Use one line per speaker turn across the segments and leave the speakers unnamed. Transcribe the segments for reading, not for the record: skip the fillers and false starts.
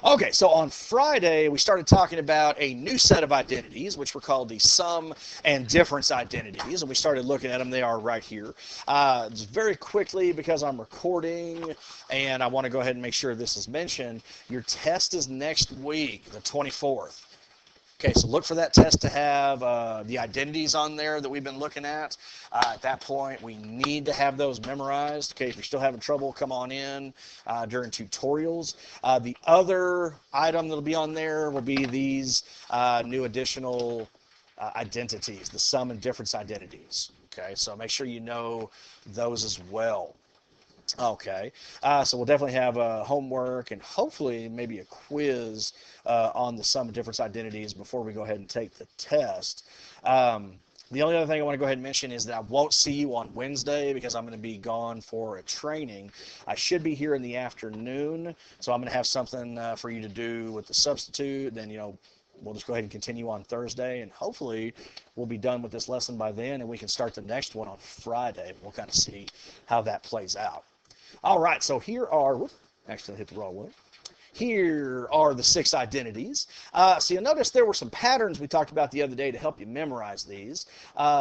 Okay, so on Friday, we started talking about a new set of identities, which were called the sum and difference identities, and we started looking at them. They are right here. Just very quickly, because I'm recording, and I want to go ahead and make sure this is mentioned, your test is next week, the 24th. Okay, so look for that test to have the identities on there that we've been looking at. At that point, we need to have those memorized. Okay, if you're still having trouble, come on in during tutorials. The other item that'll be on there will be these new additional identities, the sum and difference identities. Okay, so make sure you know those as well. Okay, so we'll definitely have homework and hopefully maybe a quiz on the sum of difference identities before we go ahead and take the test. The only other thing I want to go ahead and mention is that I won't see you on Wednesday because I'm going to be gone for a training. I should be here in the afternoon, so I'm going to have something for you to do with the substitute. Then, we'll just go ahead and continue on Thursday, and hopefully we'll be done with this lesson by then, and we can start the next one on Friday. We'll kind of see how that plays out. All right, so here are, actually I hit the wrong one. Here are the 6 identities. So you'll notice there were some patterns we talked about the other day to help you memorize these.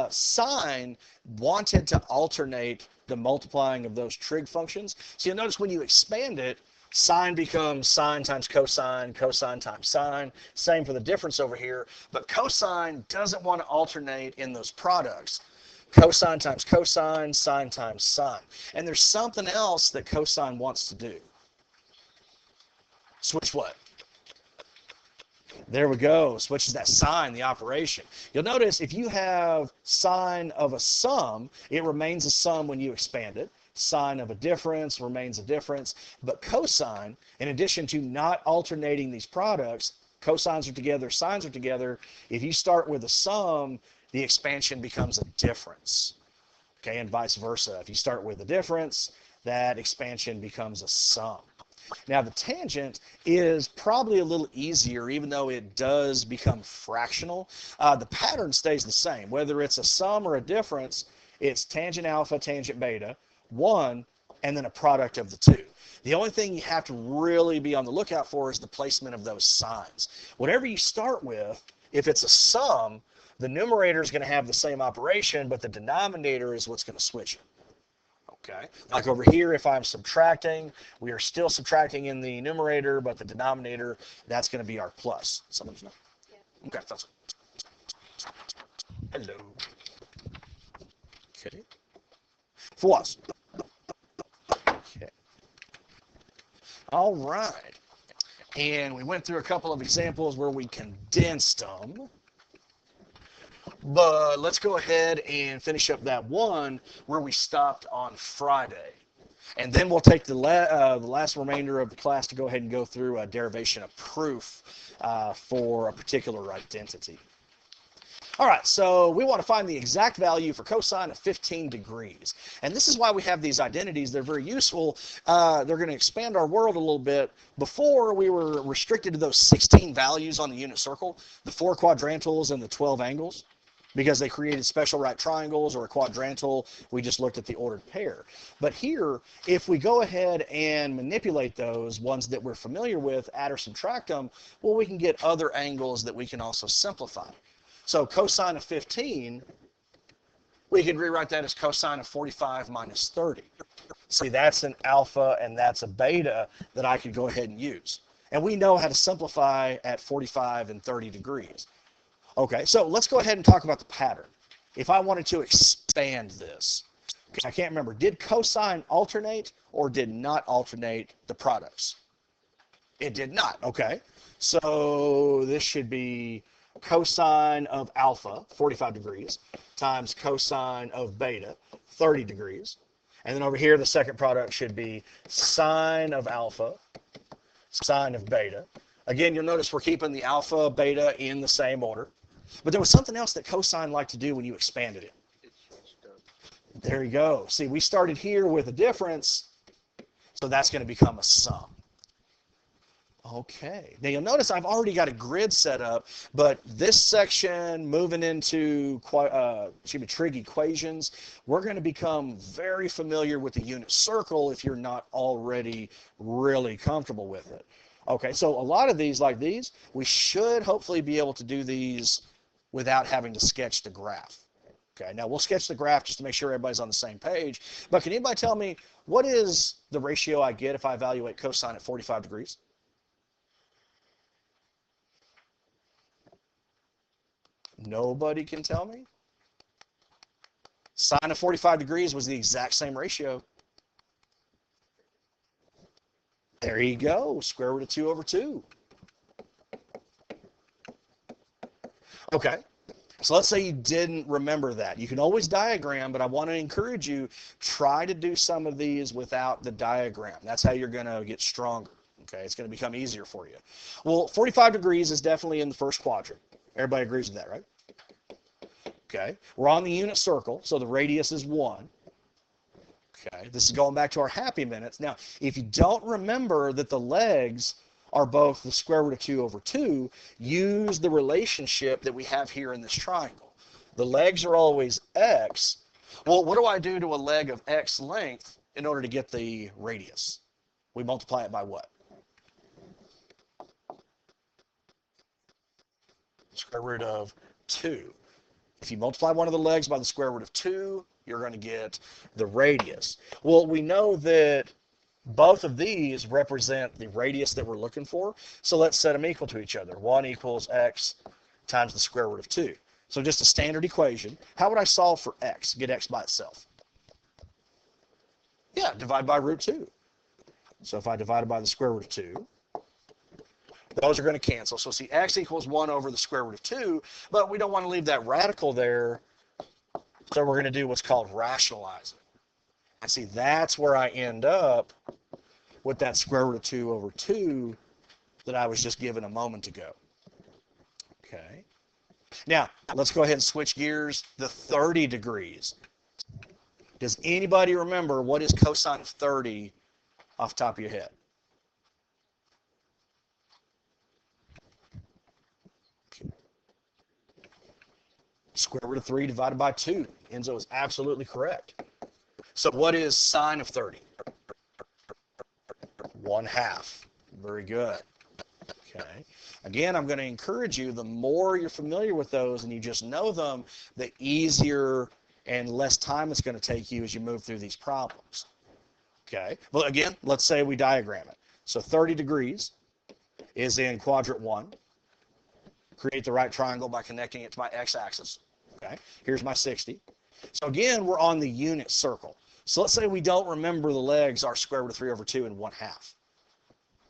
Sine wanted to alternate the multiplying of those trig functions. So you'll notice when you expand it, sine becomes sine times cosine, cosine times sine. Same for the difference over here. But cosine doesn't want to alternate in those products. Cosine times cosine, sine times sine. And there's something else that cosine wants to do. Switch what? There we go. Switches that sign, the operation. You'll notice if you have sine of a sum, it remains a sum when you expand it. Sine of a difference remains a difference. But cosine, in addition to not alternating these products, cosines are together, sines are together. If you start with a sum, the expansion becomes a difference. Okay, and vice versa. If you start with a difference, that expansion becomes a sum. Now the tangent is probably a little easier, even though it does become fractional. The pattern stays the same. Whether it's a sum or a difference, it's tangent alpha, tangent beta, 1, and then a product of the two. The only thing you have to really be on the lookout for is the placement of those signs. Whatever you start with, if it's a sum, the numerator is going to have the same operation, but the denominator is what's going to switch it. Okay, like over here, if I'm subtracting, we are still subtracting in the numerator, but the denominator, that's going to be our plus. Someone's know? Yeah. Okay, that's it. Hello. Okay. For us. Okay. All right. And we went through a couple of examples where we condensed them. But let's go ahead and finish up that one where we stopped on Friday. And then we'll take the last remainder of the class to go ahead and go through a derivation of proof for a particular identity. All right, so we want to find the exact value for cosine of 15 degrees. And this is why we have these identities. They're very useful. They're going to expand our world a little bit. Before, we were restricted to those 16 values on the unit circle, the 4 quadrantals and the 12 angles, because they created special right triangles, or a quadrantal, we just looked at the ordered pair. But here, if we go ahead and manipulate those ones that we're familiar with, add or subtract them, well, we can get other angles that we can also simplify. So cosine of 15, we can rewrite that as cosine of 45 minus 30. See, that's an alpha and that's a beta that I could go ahead and use. And we know how to simplify at 45 and 30 degrees. Okay, so let's go ahead and talk about the pattern. If I wanted to expand this, I can't remember, did cosine alternate or did not alternate the products? It did not, okay. So this should be cosine of alpha, 45 degrees, times cosine of beta, 30 degrees. And then over here, the second product should be sine of alpha, sine of beta. Again, you'll notice we're keeping the alpha, beta in the same order. But there was something else that cosine liked to do when you expanded it. There you go. See, we started here with a difference, so that's going to become a sum. Okay. Now you'll notice I've already got a grid set up, but this section moving into trig equations, we're going to become very familiar with the unit circle if you're not already really comfortable with it. Okay, so a lot of these, like these, we should hopefully be able to do these without having to sketch the graph. Okay, now we'll sketch the graph just to make sure everybody's on the same page. But can anybody tell me what is the ratio I get if I evaluate cosine at 45 degrees? Nobody can tell me? Sine of 45 degrees was the exact same ratio. There you go, square root of 2 over 2. Okay, so let's say you didn't remember that. You can always diagram, but I want to encourage you, try to do some of these without the diagram. That's how you're going to get stronger. Okay, it's going to become easier for you. Well, 45 degrees is definitely in the first quadrant. Everybody agrees with that, right? Okay, we're on the unit circle, so the radius is 1. Okay, this is going back to our happy minutes. Now, if you don't remember that the legs are both the square root of 2 over 2, use the relationship that we have here in this triangle. The legs are always x. Well, what do I do to a leg of x length in order to get the radius? We multiply it by what? Square root of 2. If you multiply one of the legs by the square root of 2, you're going to get the radius. Well, we know that both of these represent the radius that we're looking for, so let's set them equal to each other. 1 equals x times the square root of 2. So just a standard equation. How would I solve for x, get x by itself? Yeah, divide by root 2. So if I divide it by the square root of 2, those are going to cancel. So see, x equals 1 over the square root of 2, but we don't want to leave that radical there, so we're going to do what's called rationalizing. And see, that's where I end up with that square root of 2 over 2 that I was just given a moment ago. Okay. Now, let's go ahead and switch gears. The 30 degrees. Does anybody remember what is cosine of 30 off the top of your head? Okay. Square root of 3 divided by 2. Enzo is absolutely correct. So what is sine of 30? 1/2. Very good. Okay. Again, I'm going to encourage you, the more you're familiar with those and you just know them, the easier and less time it's going to take you as you move through these problems. Okay. Well, again, let's say we diagram it. So 30 degrees is in quadrant 1. Create the right triangle by connecting it to my x-axis. Okay. Here's my 60. So again, we're on the unit circle. So let's say we don't remember the legs are square root of 3 over 2 and 1/2.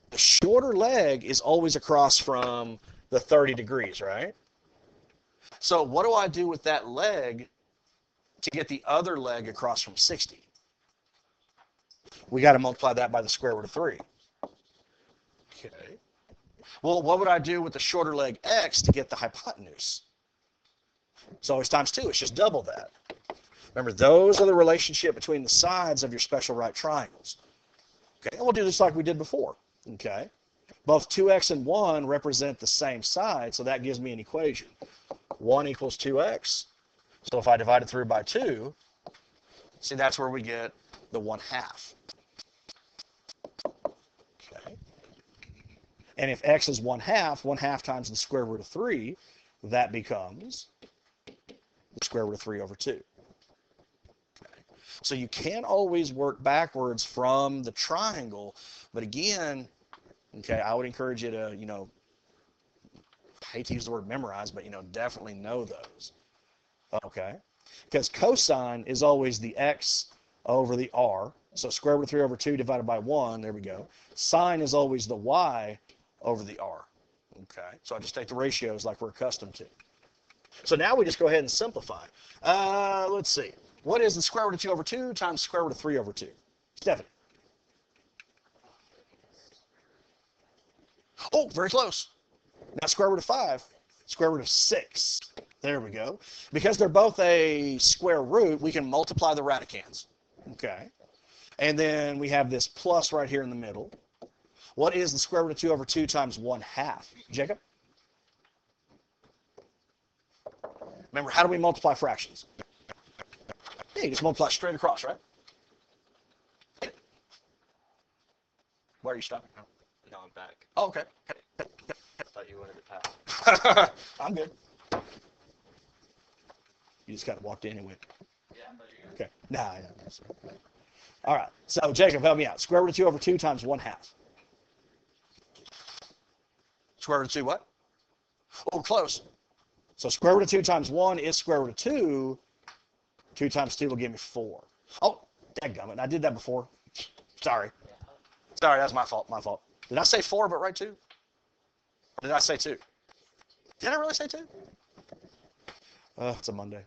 The shorter leg is always across from the 30 degrees, right? So what do I do with that leg to get the other leg across from 60? We got to multiply that by the square root of 3. Okay. Well, what would I do with the shorter leg x to get the hypotenuse? It's always times 2. It's just double that. Remember, those are the relationship between the sides of your special right triangles. Okay, and we'll do this like we did before. Okay, both 2x and 1 represent the same side, so that gives me an equation. 1 equals 2x. So if I divide it through by 2, see, that's where we get the 1/2. Okay, and if x is 1/2, 1/2 times the square root of 3, that becomes the square root of 3 over 2. So you can't always work backwards from the triangle, but again, okay, I would encourage you to, I hate to use the word memorize, but, definitely know those. Okay, because cosine is always the x over the r. So square root of 3 over 2 divided by 1, there we go. Sine is always the y over the r. Okay, so I just take the ratios like we're accustomed to. So now we just go ahead and simplify. Let's see. What is the square root of 2 over 2 times square root of 3 over 2? Stephanie. Oh, very close. Not square root of 5, square root of 6. There we go. Because they're both a square root, we can multiply the radicands. Okay. And then we have this plus right here in the middle. What is the square root of 2 over 2 times 1/2? Jacob? Remember, how do we multiply fractions? Yeah, you just multiply straight across, right? Why are you stopping?
No, I'm back.
Oh, okay.
I thought you wanted to pass.
I'm good. You just got walked in and went.
Yeah, I thought you
Okay. Nah. All right. So Jacob, help me out. Square root of 2 over 2 times 1/2. Square root of 2 what? Oh, close. So square root of 2 times 1 is square root of 2. 2 times 2 will give me 4. Oh, dadgummit. I did that before. Sorry. Sorry, that's my fault. My fault. Did I say 4 but write 2? Or did I say 2? Did I really say 2? It's a Monday.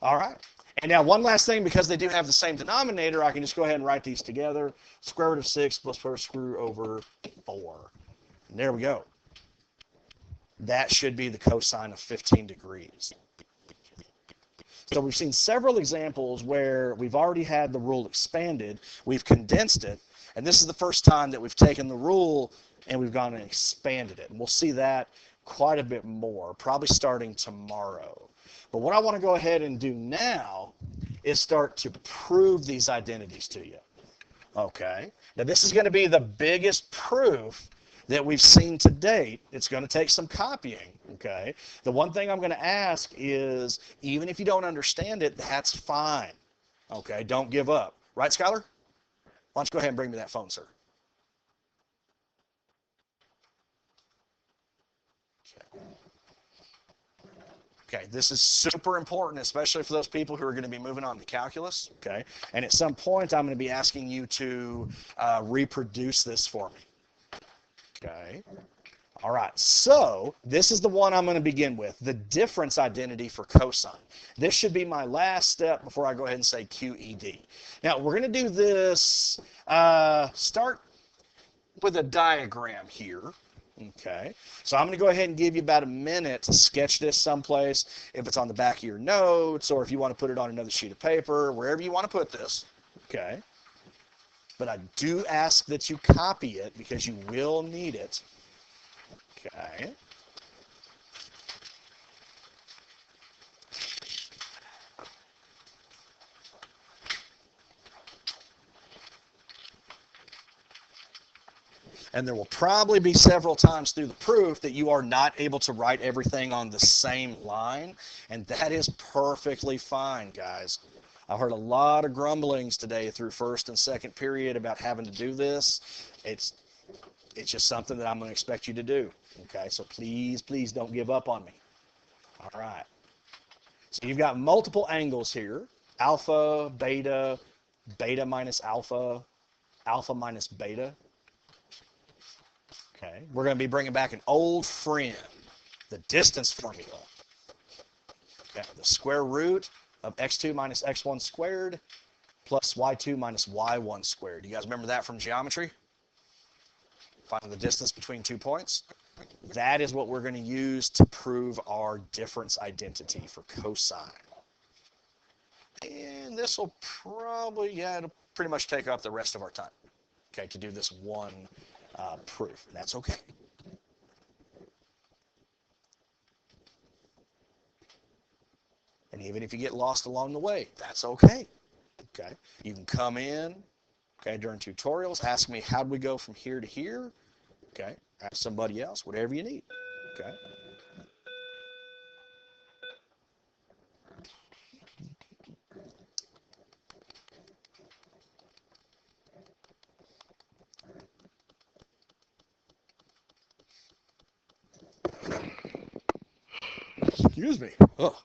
All right. And now one last thing, because they do have the same denominator, I can just go ahead and write these together. Square root of 6 plus first square root over 4. And there we go. That should be the cosine of 15 degrees. So we've seen several examples where we've already had the rule expanded, we've condensed it, and this is the first time that we've taken the rule and we've gone and expanded it. And we'll see that quite a bit more, probably starting tomorrow. But what I want to go ahead and do now is start to prove these identities to you. Okay. Now this is going to be the biggest proof that we've seen to date. It's going to take some copying. Okay. The one thing I'm going to ask is, even if you don't understand it, that's fine. Okay. Don't give up. Right, Skylar? Why don't you go ahead and bring me that phone, sir? Okay, this is super important, especially for those people who are going to be moving on to calculus. Okay, and at some point, I'm going to be asking you to reproduce this for me. Okay. All right, so this is the one I'm going to begin with, the difference identity for cosine. This should be my last step before I go ahead and say QED. Now, we're going to do this, start with a diagram here. Okay, so I'm going to go ahead and give you about a minute to sketch this someplace, if it's on the back of your notes, or if you want to put it on another sheet of paper, wherever you want to put this. Okay, but I do ask that you copy it because you will need it. Okay. And there will probably be several times through the proof that you are not able to write everything on the same line, and that is perfectly fine, guys. I've heard a lot of grumblings today through first and second period about having to do this. It's just something that I'm going to expect you to do. Okay, so please, please don't give up on me. All right. So you've got multiple angles here. Alpha, beta, beta minus alpha, alpha minus beta. Okay, we're going to be bringing back an old friend, the distance formula. Okay, the square root of x2 minus x1 squared plus y2 minus y1 squared. You guys remember that from geometry? Finding the distance between 2 points. That is what we're going to use to prove our difference identity for cosine. And this will probably, yeah, it'll pretty much take up the rest of our time, okay, to do this one proof. And that's okay. And even if you get lost along the way, that's okay. Okay, you can come in, okay, during tutorials, ask me how do we go from here to here. Okay, ask somebody else, whatever you need. Okay. Excuse me. Oh.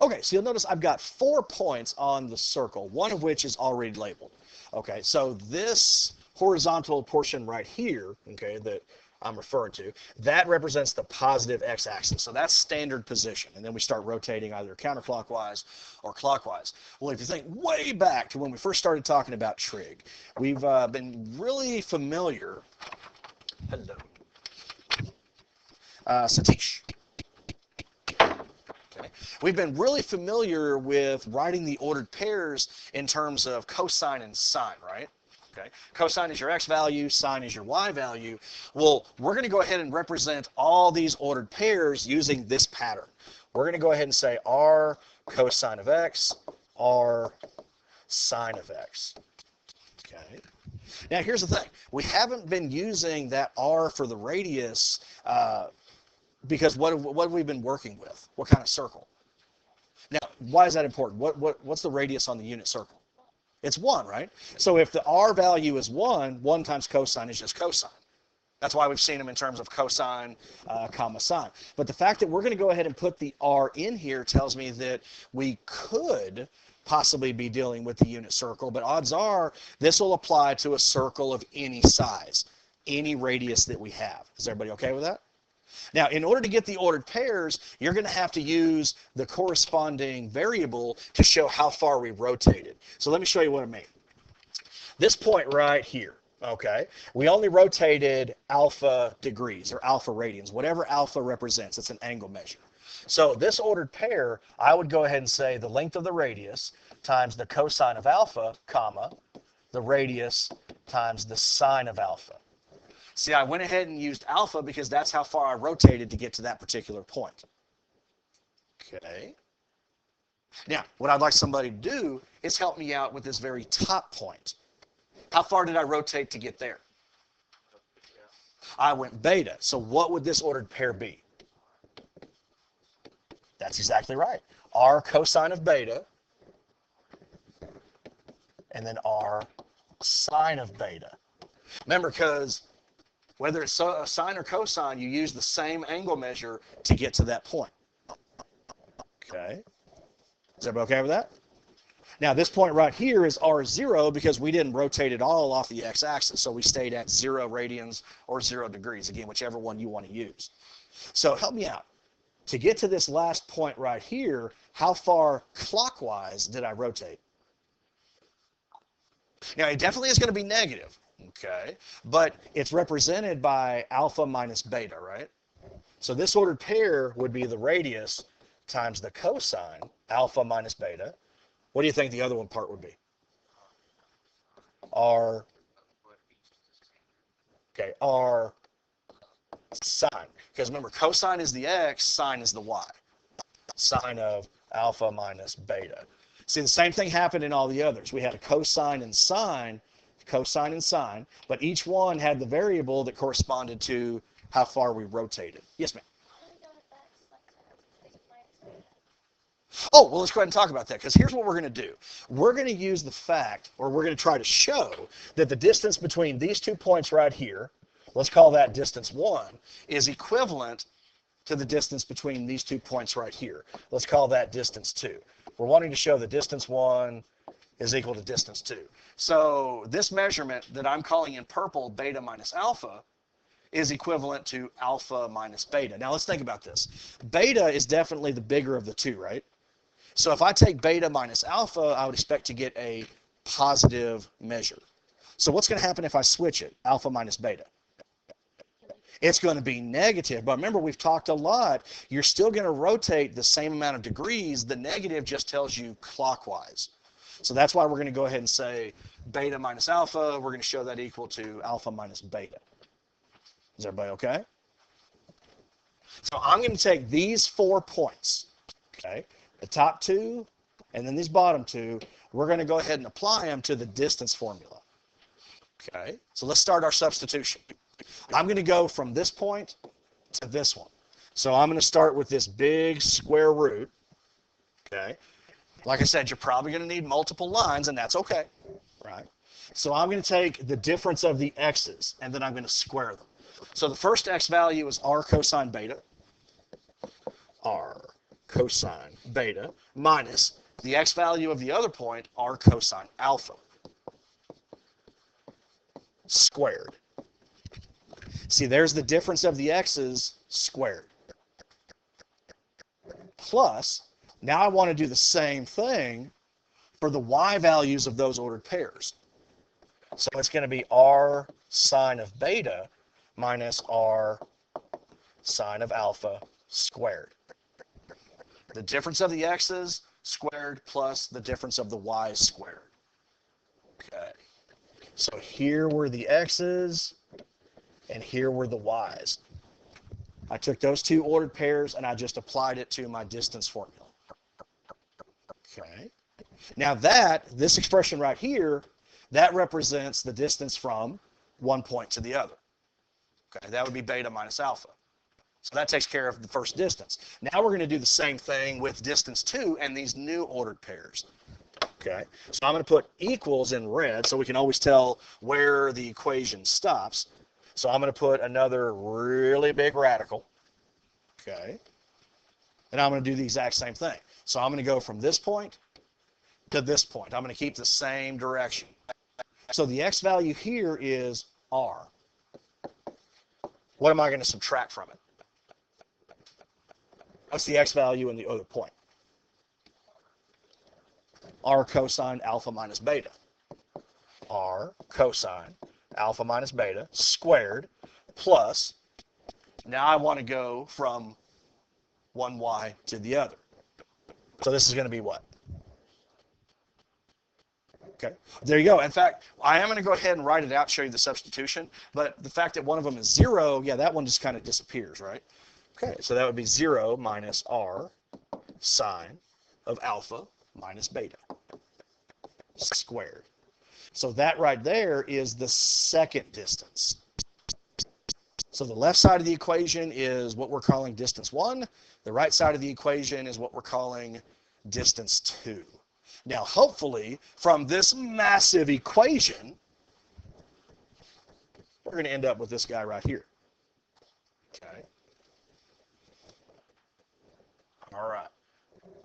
Okay, so you'll notice I've got 4 points on the circle, one of which is already labeled. Okay, so this horizontal portion right here, okay, that I'm referring to, that represents the positive x-axis. So that's standard position. And then we start rotating either counterclockwise or clockwise. Well, if you think way back to when we first started talking about trig, we've been really familiar. Hello. Satish. Okay. We've been really familiar with writing the ordered pairs in terms of cosine and sine, right? Okay. Cosine is your x value, sine is your y value. Well, we're going to go ahead and represent all these ordered pairs using this pattern. We're going to go ahead and say r cosine of x, r sine of x. Okay. Now, here's the thing. We haven't been using that r for the radius because what have we been working with? What kind of circle? Now, why is that important? What's the radius on the unit circle? It's 1, right? So if the r value is 1, 1 times cosine is just cosine. That's why we've seen them in terms of cosine, comma, sine. But the fact that we're going to go ahead and put the r in here tells me that we could possibly be dealing with the unit circle, but odds are this will apply to a circle of any size, any radius that we have. Is everybody okay with that? Now, in order to get the ordered pairs, you're going to have to use the corresponding variable to show how far we rotated. So let me show you what I mean. This point right here, okay, we only rotated alpha degrees or alpha radians, whatever alpha represents. It's an angle measure. So this ordered pair, I would go ahead and say the length of the radius times the cosine of alpha, comma, the radius times the sine of alpha. See, I went ahead and used alpha because that's how far I rotated to get to that particular point. Okay. Now, what I'd like somebody to do is help me out with this very top point. How far did I rotate to get there? I went beta. So what would this ordered pair be? That's exactly right. R cosine of beta, and then R sine of beta. Remember, because whether it's a sine or cosine, you use the same angle measure to get to that point. Okay. Is everybody okay with that? Now, this point right here is R0 because we didn't rotate it all off the x-axis, so we stayed at 0 radians or 0 degrees, again, whichever one you want to use. So help me out. To get to this last point right here, how far clockwise did I rotate? Now, it definitely is going to be negative, okay? But it's represented by alpha minus beta, right? So this ordered pair would be the radius times the cosine, alpha minus beta. What do you think the other one part would be? R, okay, R sine. Because remember, cosine is the x, sine is the y. Sine of alpha minus beta. See, the same thing happened in all the others. We had a cosine and sine, but each one had the variable that corresponded to how far we rotated. Yes, ma'am. Oh, well, let's go ahead and talk about that, because here's what we're going to do. We're going to use the fact, or we're going to try to show, that the distance between these 2 points right here, let's call that distance 1, is equivalent to the distance between these 2 points right here. Let's call that distance 2. We're wanting to show that distance 1 is equal to distance 2. So this measurement that I'm calling in purple beta minus alpha is equivalent to alpha minus beta. Now let's think about this. Beta is definitely the bigger of the two, right? So if I take beta minus alpha, I would expect to get a positive measure. So what's going to happen if I switch it, alpha minus beta? It's going to be negative. But remember, we've talked a lot. You're still going to rotate the same amount of degrees. The negative just tells you clockwise. So that's why we're going to go ahead and say beta minus alpha. We're going to show that equal to alpha minus beta. Is everybody okay? So I'm going to take these 4 points, okay, the top 2 and then these bottom 2. We're going to go ahead and apply them to the distance formula. Okay, so let's start our substitution. I'm going to go from this point to this one. So I'm going to start with this big square root. Okay, like I said, you're probably going to need multiple lines, and that's okay, right? So I'm going to take the difference of the x's, and then I'm going to square them. So the first x value is r cosine beta, r cosine beta, minus the x value of the other point, r cosine alpha, squared. See, there's the difference of the x's squared. Plus, now I want to do the same thing for the y values of those ordered pairs. So it's going to be r sine of beta minus r sine of alpha squared. The difference of the x's squared plus the difference of the y's squared. Okay. So here were the x's and here were the y's. I took those two ordered pairs and I just applied it to my distance formula. Okay. Now this expression right here, that represents the distance from one point to the other. Okay, that would be beta minus alpha. So that takes care of the first distance. Now we're going to do the same thing with distance 2 and these new ordered pairs. Okay, so I'm going to put equals in red so we can always tell where the equation stops. So I'm going to put another really big radical. Okay, and I'm going to do the exact same thing. So I'm going to go from this point to this point. I'm going to keep the same direction. So the x value here is r. What am I going to subtract from it? What's the x value in the other point? R cosine alpha minus beta. R cosine alpha minus beta squared plus, now I want to go from one y to the other. So this is going to be what? Okay, there you go. In fact, I am going to go ahead and write it out, show you the substitution, but the fact that one of them is 0, yeah, that one just kind of disappears, right? Okay, so that would be 0 minus r sine of alpha minus beta squared. So that right there is the second distance. So the left side of the equation is what we're calling distance 1. The right side of the equation is what we're calling distance 2. Now, hopefully, from this massive equation, we're going to end up with this guy right here. Okay. All right.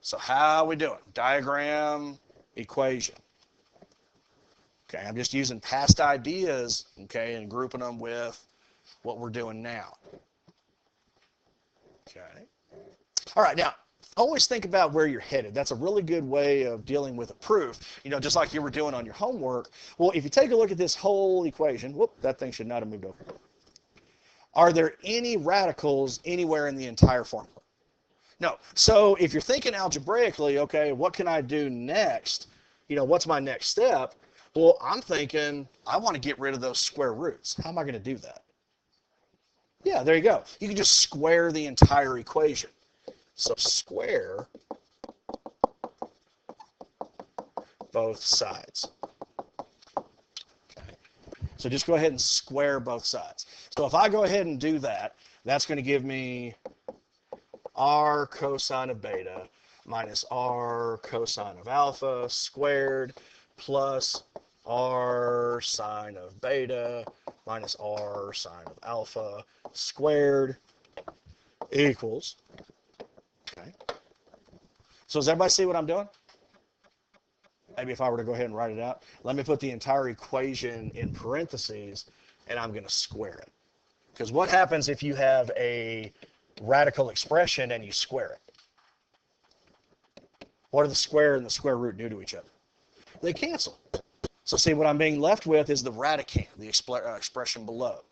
So how are we doing? Diagram, equation. Okay, I'm just using past ideas, okay, and grouping them with what we're doing now. Okay. All right, now, always think about where you're headed. That's a really good way of dealing with a proof, just like you were doing on your homework. Well, if you take a look at this whole equation, whoop, that thing should not have moved over. Are there any radicals anywhere in the entire formula? No. So if you're thinking algebraically, okay, what can I do next? What's my next step? Well, I'm thinking I want to get rid of those square roots. How am I going to do that? Yeah, there you go. You can just square the entire equation. So square both sides. Okay. So just go ahead and square both sides. So if I go ahead and do that, that's going to give me r cosine of beta minus r cosine of alpha squared plus r sine of beta minus r sine of alpha squared equals. Okay. So does everybody see what I'm doing? Maybe if I were to go ahead and write it out. Let me put the entire equation in parentheses, and I'm going to square it. Because what happens if you have a radical expression and you square it? What do the square and the square root do to each other? They cancel. So see, what I'm being left with is the radicand, the expression below.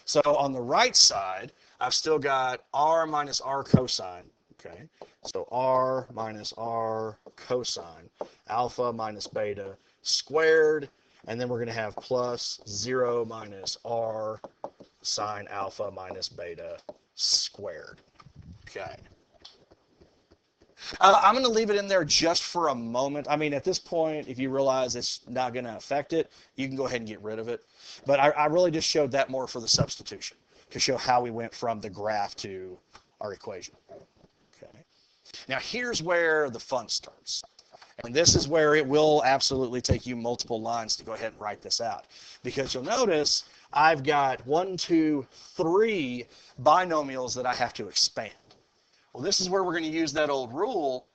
So on the right side, I've still got r minus r cosine. Okay, so r minus r cosine alpha minus beta squared, and then we're going to have plus 0 minus r sine alpha minus beta squared. Okay. I'm going to leave it in there just for a moment. I mean, at this point, if you realize it's not going to affect it, you can go ahead and get rid of it. But I really just showed that more for the substitution, to show how we went from the graph to our equation. Okay. Now, here's where the fun starts. And this is where it will absolutely take you multiple lines to go ahead and write this out. Because you'll notice I've got 1, 2, 3 binomials that I have to expand. Well, this is where we're going to use that old rule.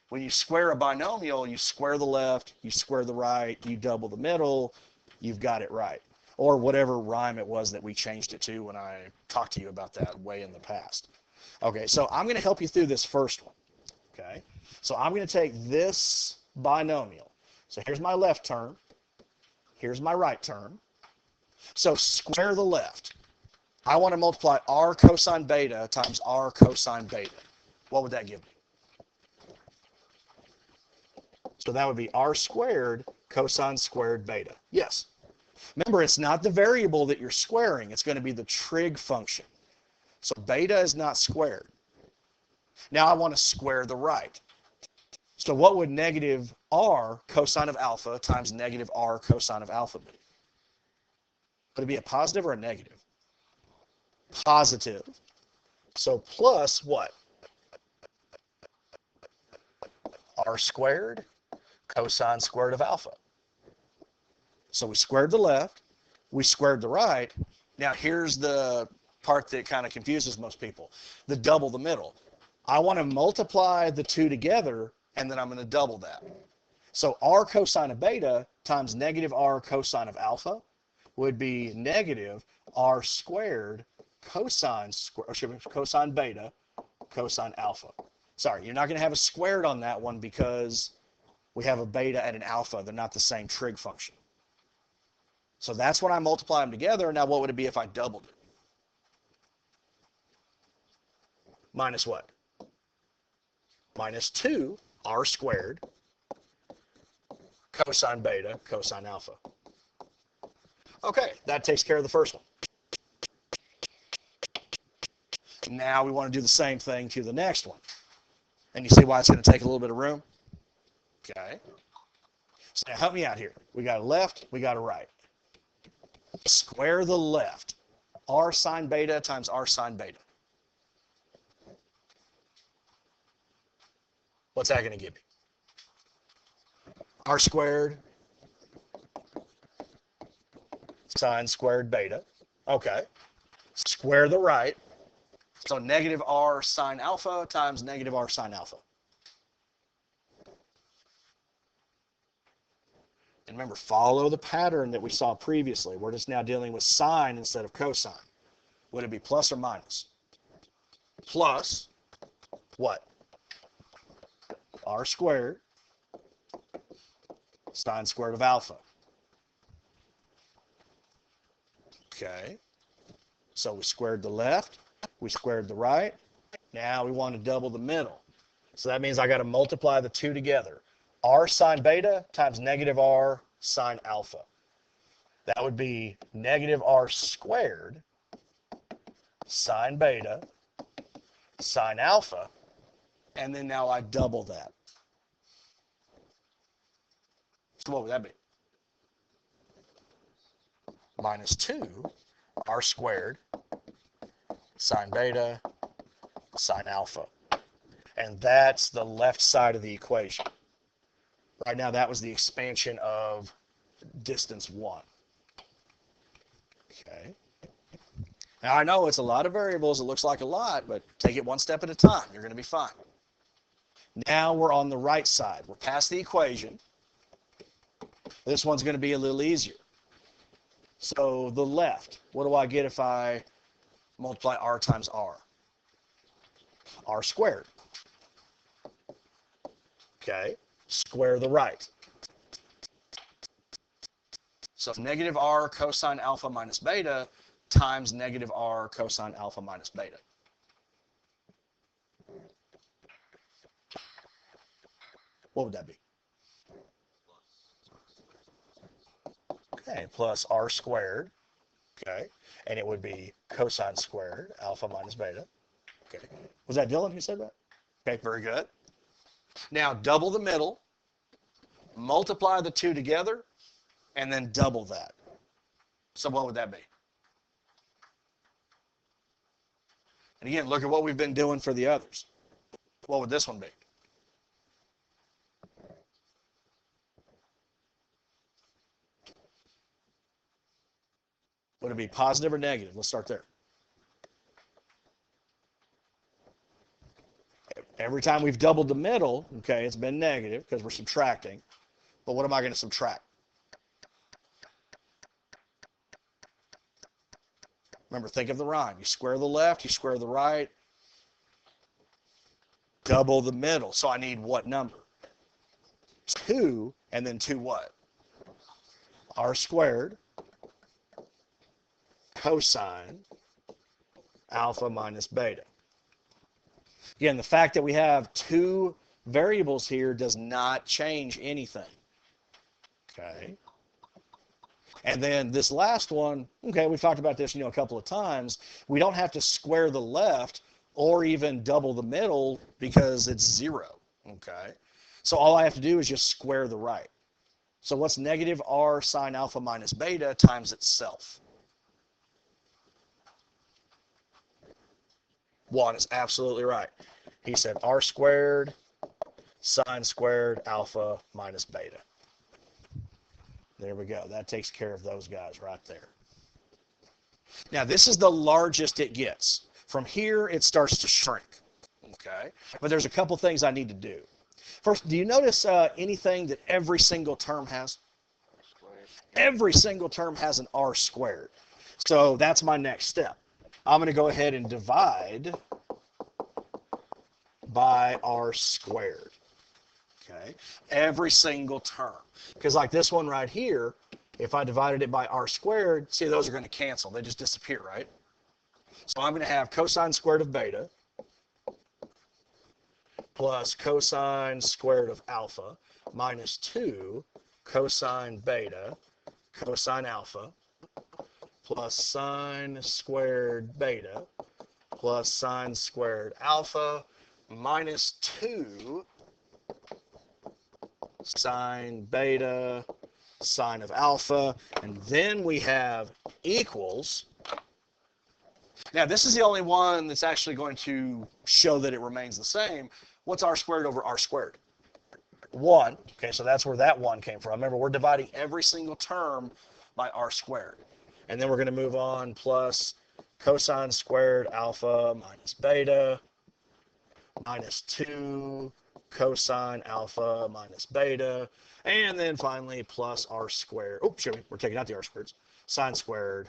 When you square a binomial, you square the left, you square the right, you double the middle, you've got it right. or whatever rhyme it was that we changed it to when I talked to you about that way in the past. Okay, so I'm going to help you through this first one. Okay, so I'm going to take this binomial. So here's my left term. Here's my right term. So square the left. I want to multiply r cosine beta times r cosine beta. What would that give me? So that would be r squared cosine squared beta. Yes. Remember, it's not the variable that you're squaring. It's going to be the trig function. So beta is not squared. Now I want to square the right. So what would negative r cosine of alpha times negative r cosine of alpha be? Would it be a positive or a negative? Positive. So plus what? R squared cosine squared of alpha. So we squared the left, we squared the right. Now here's the part that kind of confuses most people. The double the middle. I want to multiply the two together, and then I'm going to double that. So r cosine of beta times negative r cosine of alpha would be negative r squared cosine beta cosine alpha. Sorry, you're not going to have a squared on that one because we have a beta and an alpha. They're not the same trig function. So that's when I multiply them together. Now what would it be if I doubled it? Minus what? Minus 2 r squared cosine beta cosine alpha. Okay, that takes care of the first one. Now we want to do the same thing to the next one. And you see why it's going to take a little bit of room? Okay. So now help me out here. We got a left, we got a right. Square the left. R sine beta times R sine beta. What's that going to give me? R squared sine squared beta. Okay. Square the right. So negative r sine alpha times negative r sine alpha. And remember, follow the pattern that we saw previously. We're just now dealing with sine instead of cosine. Would it be plus or minus? Plus what? R squared sine squared of alpha. Okay. So we squared the left. We squared the right. Now we want to double the middle. So that means I got to multiply the two together. R sine beta times negative r sine alpha. That would be negative r squared sine beta sine alpha. And then now I double that. So what would that be? Minus 2 r squared sine beta sine alpha. And that's the left side of the equation. Right now, that was the expansion of distance 1. Okay. Now, I know it's a lot of variables. It looks like a lot, but take it one step at a time. You're going to be fine. Now we're on the right side. We're past the equation. This one's going to be a little easier. So the left, what do I get if I multiply r times r? R squared. Okay. Square the right. So negative r cosine alpha minus beta times negative r cosine alpha minus beta. What would that be? Okay, plus r squared. Okay, and it would be cosine squared alpha minus beta. Okay, was that Dylan who said that? Okay, very good. Now double the middle, multiply the two together, and then double that. So what would that be? And again, look at what we've been doing for the others. What would this one be? Would it be positive or negative? Let's start there. Every time we've doubled the middle, okay, it's been negative because we're subtracting. But what am I going to subtract? Remember, think of the rhyme. You square the left, you square the right, double the middle. So I need what number? 2, and then 2 what? R squared cosine alpha minus beta. Again, the fact that we have 2 variables here does not change anything. Okay. And then this last one, okay, we've talked about this, a couple of times. We don't have to square the left or even double the middle because it's 0. Okay. So all I have to do is just square the right. So what's negative r sine alpha minus beta times itself? 1 is absolutely right. He said r squared sine squared alpha minus beta. There we go. That takes care of those guys right there. Now, this is the largest it gets. From here, it starts to shrink. Okay? But there's a couple things I need to do. First, do you notice anything that every single term has? Every single term has an r squared. So that's my next step. I'm going to go ahead and divide by r squared. Okay, every single term. Because like this one right here, if I divided it by r squared, see, those are going to cancel. They just disappear, right? So I'm going to have cosine squared of beta plus cosine squared of alpha minus 2 cosine beta cosine alpha plus sine squared beta plus sine squared alpha minus 2 sine beta sine of alpha, and then we have equals. Now this is the only one that's actually going to show that it remains the same. What's r squared over r squared? 1. Okay, so that's where that 1 came from. Remember, we're dividing every single term by r squared. And then we're going to move on plus cosine squared alpha minus beta minus 2 cosine alpha minus beta, and then finally plus r squared. Oh, sure, we're taking out the r squareds. Sine squared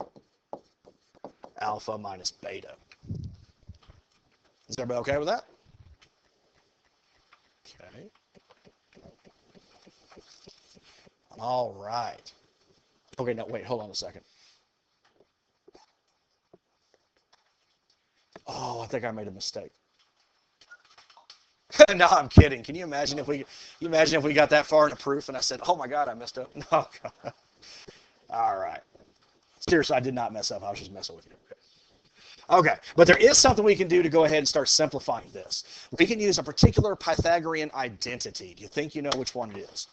alpha minus beta. Is everybody okay with that? Okay. All right. Okay, no, wait, hold on a second. Oh, I think I made a mistake. No, I'm kidding. Can you imagine if we got that far in a proof and I said, "Oh my God, I messed up." No. God. All right. Seriously, I did not mess up. I was just messing with you. Okay, but there is something we can do to go ahead and start simplifying this. We can use a particular Pythagorean identity. Do you think you know which one it is?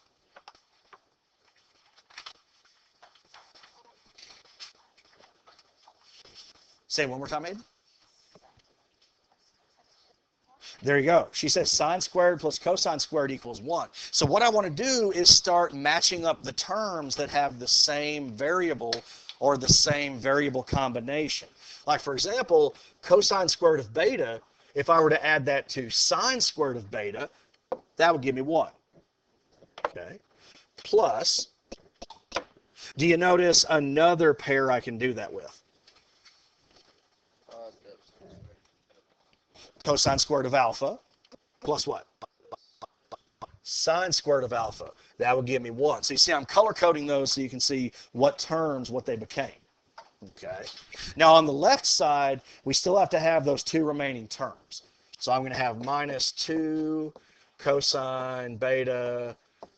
Say it one more time, Aiden. There you go. She says sine squared plus cosine squared equals 1. So what I want to do is start matching up the terms that have the same variable or the same variable combination. Like, for example, cosine squared of beta, if I were to add that to sine squared of beta, that would give me 1. Okay. Plus, do you notice another pair I can do that with? Cosine squared of alpha plus what? Sine squared of alpha. That would give me 1. So you see I'm color coding those so you can see what terms, what they became. Okay. Now on the left side, we still have to have those 2 remaining terms. So I'm going to have minus 2 cosine beta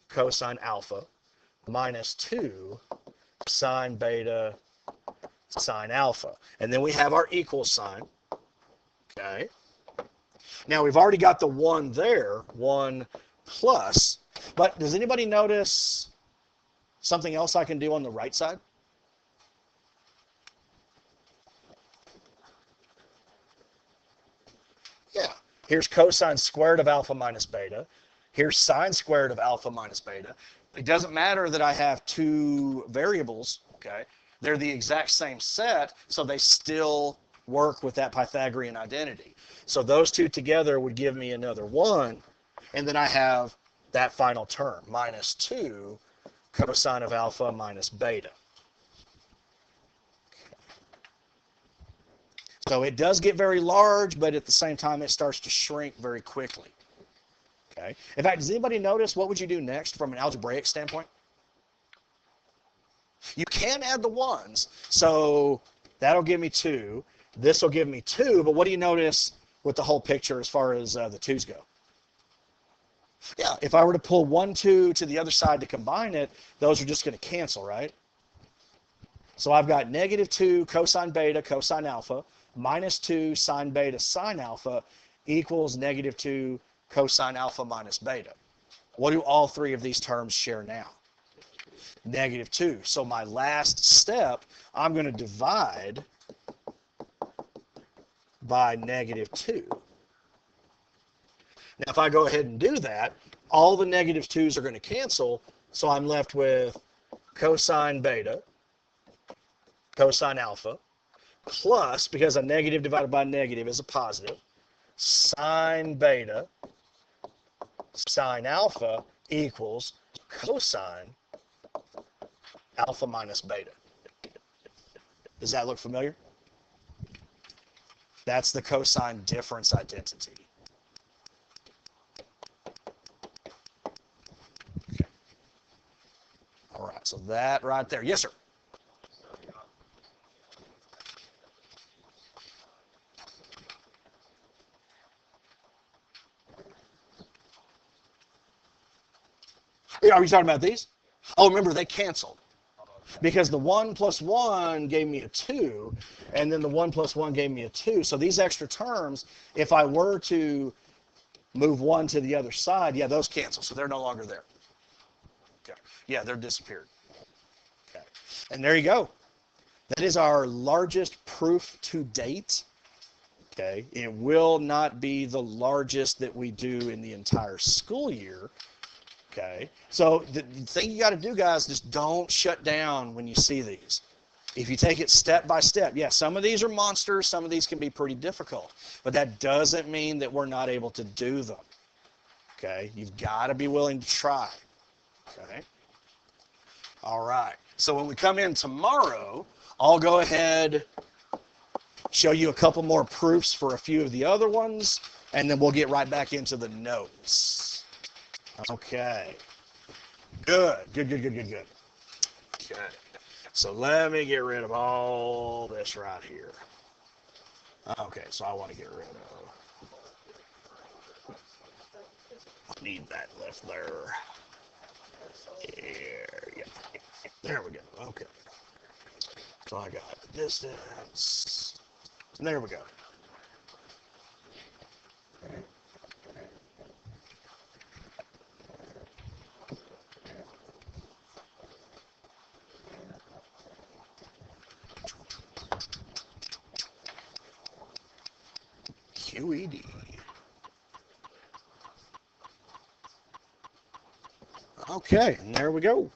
cosine alpha minus 2 sine beta sine alpha. And then we have our equal sign. Okay. Now we've already got the 1 there, 1 plus, but does anybody notice something else I can do on the right side? Yeah, here's cosine squared of alpha minus beta. Here's sine squared of alpha minus beta. It doesn't matter that I have 2 variables, okay? They're the exact same set, so they still work with that Pythagorean identity. So those 2 together would give me another 1, and then I have that final term, minus 2 cosine of alpha minus beta. So it does get very large, but at the same time, it starts to shrink very quickly. Okay. In fact, does anybody notice what would you do next from an algebraic standpoint? You can add the ones. So that'll give me 2. This will give me 2. But what do you notice with the whole picture as far as the 2's go? Yeah, if I were to pull 1, 2 to the other side to combine it, those are just going to cancel, right? So I've got -2 cosine beta cosine alpha minus 2 sine beta sine alpha equals -2 cosine alpha minus beta. What do all 3 of these terms share now? -2. So my last step, I'm going to divide by -2. Now, if I go ahead and do that, all the -2's are going to cancel, so I'm left with cosine beta, cosine alpha, plus, because a negative divided by negative is a positive, sine beta, sine alpha equals cosine alpha minus beta. Does that look familiar? That's the cosine difference identity. Okay. All right, so that right there. Yes, sir. Are you talking about these? Oh, remember, they canceled. Because the 1 plus 1 gave me a 2, and then the 1 plus 1 gave me a 2. So these extra terms, if I were to move 1 to the other side, yeah, those cancel. So they're no longer there. Okay. Yeah, they're disappeared. Okay. And there you go. That is our largest proof to date. Okay. It will not be the largest that we do in the entire school year. Okay, so the thing you got to do, guys, just don't shut down when you see these. If you take it step by step, yeah, some of these are monsters, some of these can be pretty difficult, but that doesn't mean that we're not able to do them. Okay, you've got to be willing to try. Okay, all right. So when we come in tomorrow, I'll go ahead, show you a couple more proofs for a few of the other ones, and then we'll get right back into the notes. Okay. Good. Okay. So let me get rid of all this right here. Okay, so I want to get rid of. I need that left there. Here, yeah. There we go. Okay. So I got distance. There we go. QED. Okay, and there we go.